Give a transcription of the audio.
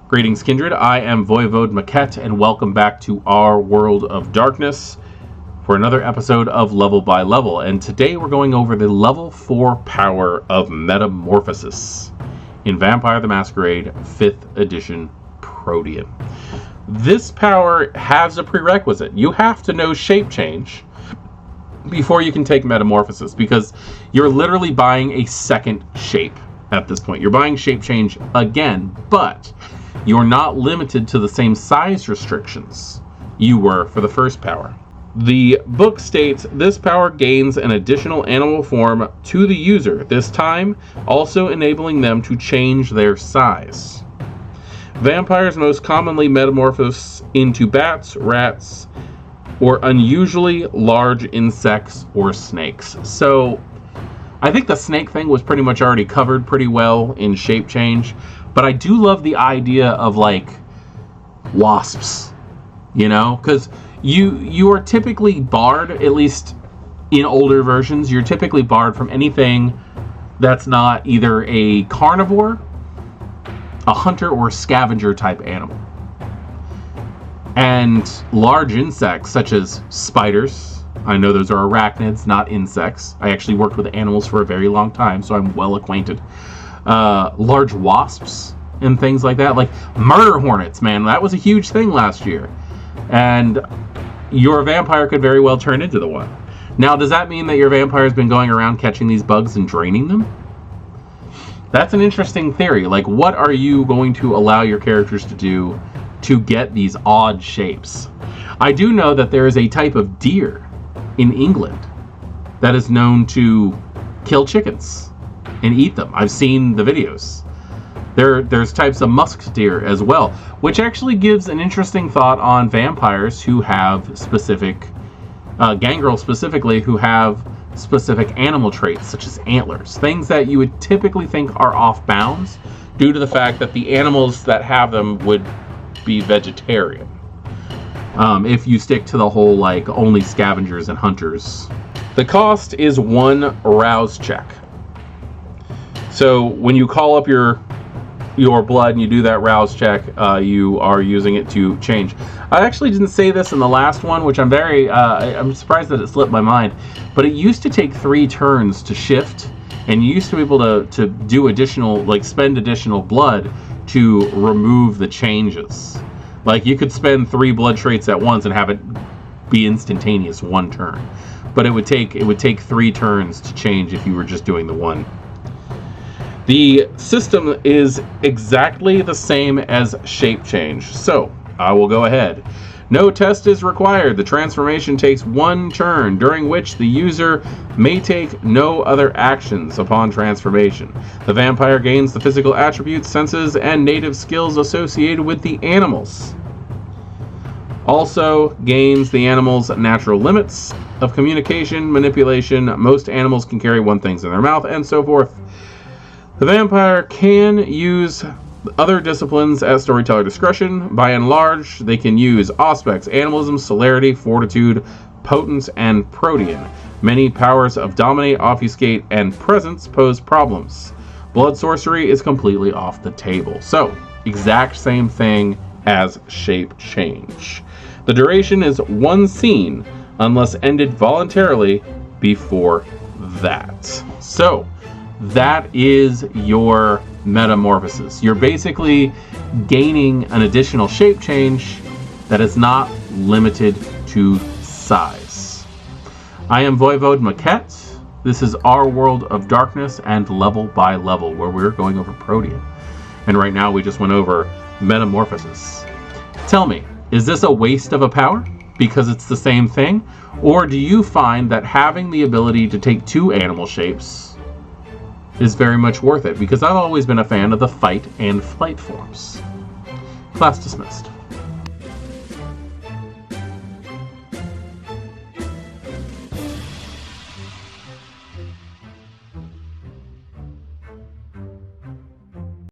Greetings, Kindred. I am Voivode Maquette, and welcome back to our World of Darkness for another episode of Level by Level. And today we're going over the level 4 power of Metamorphosis in Vampire the Masquerade 5th edition Protean. This power has a prerequisite. You have to know shape change before you can take Metamorphosis, because you're literally buying a second shape at this point. You're buying shape change again, but you're not limited to the same size restrictions you were for the first power. The book states this power gains an additional animal form to the user, this time also enabling them to change their size. Vampires most commonly metamorphose into bats, rats, or unusually large insects or snakes. So I think the snake thing was pretty much already covered pretty well in shape change. But I do love the idea of, like, wasps, you know? Because you are typically barred, at least in older versions, you're typically barred from anything that's not either a carnivore, a hunter, or scavenger type animal. And large insects, such as spiders, I know those are arachnids, not insects. I actually worked with animals for a very long time, so I'm well acquainted. Large wasps and things like that, like murder hornets, man, that was a huge thing last year, and your vampire could very well turn into the one. Now, does that mean that your vampire has been going around catching these bugs and draining them? That's an interesting theory. Like, what are you going to allow your characters to do to get these odd shapes? I do know that there is a type of deer in England that is known to kill chickens and eat them. I've seen the videos. There's types of musk deer as well, which actually gives an interesting thought on vampires who have specific, gangrel specifically, who have specific animal traits such as antlers. Things that you would typically think are off bounds due to the fact that the animals that have them would be vegetarian. If you stick to the whole, like, only scavengers and hunters. The cost is 1 rouse check. So when you call up your blood and you do that rouse check, you are using it to change. I actually didn't say this in the last one, which I'm surprised that it slipped my mind, but it used to take 3 turns to shift, and you used to be able to do additional, like, spend additional blood to remove the changes. Like, you could spend 3 blood traits at once and have it be instantaneous 1 turn, but it would take 3 turns to change if you were just doing the one. The system is exactly the same as shape change, so I will go ahead. No test is required. The transformation takes 1 turn, during which the user may take no other actions upon transformation. The vampire gains the physical attributes, senses, and native skills associated with the animals. Also gains the animal's natural limits of communication, manipulation. Most animals can carry 1 thing in their mouth, and so forth. The vampire can use other disciplines at storyteller discretion. By and large, they can use Auspex, Animalism, Celerity, Fortitude, Potence, and Protean. Many powers of Dominate, Obfuscate, and Presence pose problems. Blood Sorcery is completely off the table. So, exact same thing as Shape Change. The duration is 1 scene, unless ended voluntarily before that. So, that is your Metamorphosis. You're basically gaining an additional shape change that is not limited to size. I am Voivode Maquette. This is our World of Darkness and Level by Level, where we're going over Protean. And right now we just went over Metamorphosis. Tell me, is this a waste of a power because it's the same thing? Or do you find that having the ability to take 2 animal shapes is very much worth it? Because I've always been a fan of the fight and flight forms. Class dismissed.